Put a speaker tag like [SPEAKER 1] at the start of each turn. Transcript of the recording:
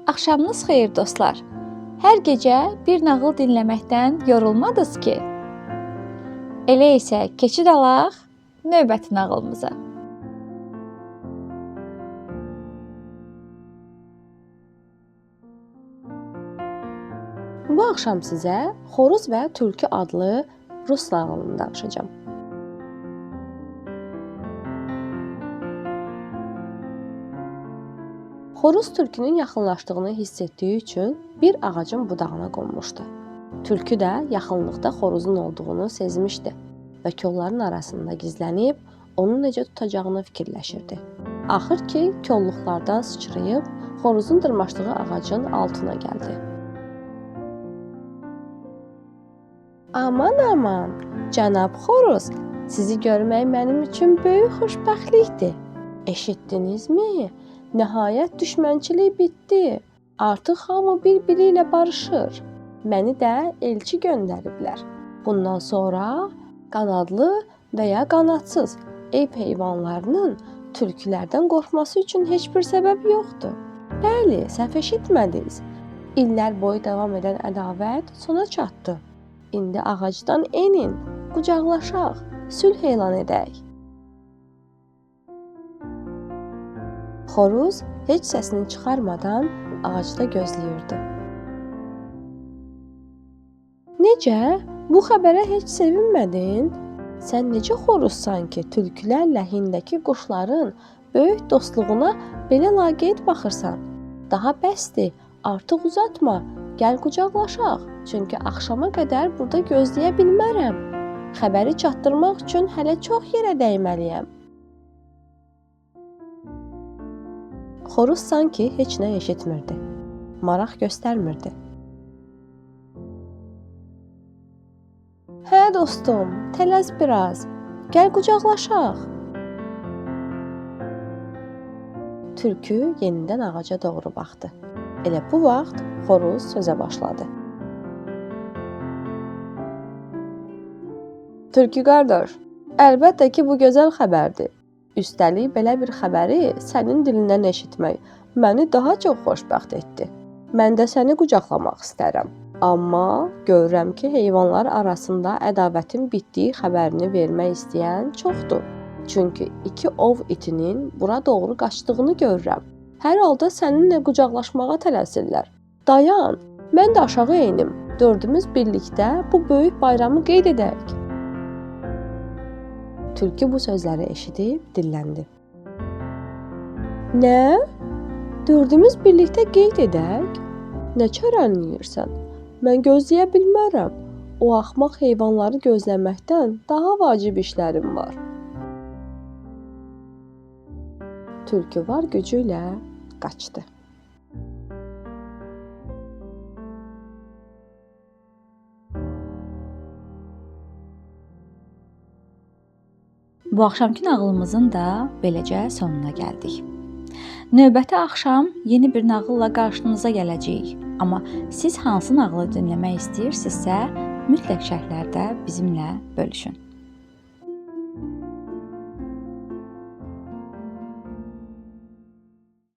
[SPEAKER 1] Axşamınız xeyir dostlar. Hər gecə bir nağıl dinləməkdən yorulmadınız ki? Elə isə keçid alaq növbəti nağılımıza.
[SPEAKER 2] Bu axşam sizə Xoruz və Tülkü adlı Rus nağılını danışacağam. Xoruz tülkünün yaxınlaşdığını hiss etdiyi üçün bir ağacın budağına qonmuşdu. Tülkü də yaxınlıqda xoruzun olduğunu sezmişdi və kolların arasında gizlənib onu necə tutacağını fikirləşirdi. Axır ki, kolluqlardan sıçrayıb xoruzun dırmaşdığı ağacın altına gəldi. Aman, cənab xoruz, sizi görmək mənim üçün böyük xoşbəxtlikdir. Eşitdinizmi? Nəhayət düşmənçilik bitdi. Artıq hamı bir-biri ilə barışır. Məni də elçi göndəriblər. Bundan sonra qanadlı və ya qanadsız ev heyvanlarının tülkülərdən qorxması üçün heç bir səbəb yoxdur. Bəli, səhv eşitmədiniz. İllər boyu davam edən ədavət sona çatdı. İndi ağacdan enin, qucaqlaşaq, sülh elan edək. Xoruz heç səsini çıxarmadan ağacda gözləyirdi. Necə? Bu xəbərə heç sevinmədin? Sən necə xoruzsan ki, tülkülərlə hindəki quşların böyük dostluğuna belə laqeyd baxırsan? Daha bəsdir, artıq uzatma, gəl qucaqlaşaq, çünki axşama qədər burada gözləyə bilmərəm. Xəbəri çatdırmaq üçün hələ çox yerə dəyməliyəm. Xoruz sanki heç nə eşitmirdi. Maraq göstərmirdi. Hə dostum, tələs biraz. Gəl qucaqlaşaq. Tülkü yenidən ağaca doğru baxdı. Elə bu vaxt xoruz sözə başladı. Tülkü qardaş, əlbəttə ki, bu gözəl xəbərdir. Üstəlik belə bir xəbəri sənin dilindən eşitmək məni daha çox xoşbəxt etdi. Mən də səni qucaqlamaq istərəm. Amma görürəm ki, heyvanlar arasında ədavətin bitdiyi xəbərini vermək istəyən çoxdur. Çünki 2 ov itinin bura doğru qaçdığını görürəm. Hər halda səninlə qucaqlaşmağa tələsirlər. Dayan, mən də aşağı enim. Dördümüz birlikdə bu böyük bayramı qeyd edək. Tülkü bu sözləri eşidib dilləndi. Nə? Dördümüz birlikdə qeyd edək? Nə çərənləyirsən? Mən gözləyə bilmərəm. O axmaq heyvanları gözləməkdən daha vacib işlərim var. Tülkü var gücü ilə qaçdı.
[SPEAKER 1] Bu axşamki nağılımızın da beləcə sonuna gəldik. Növbəti axşam yeni bir nağılla qarşınıza gələcəyik. Amma siz hansı nağılı dinləmək istəyirsinizsə, mütləq şərhlərdə bizimlə bölüşün.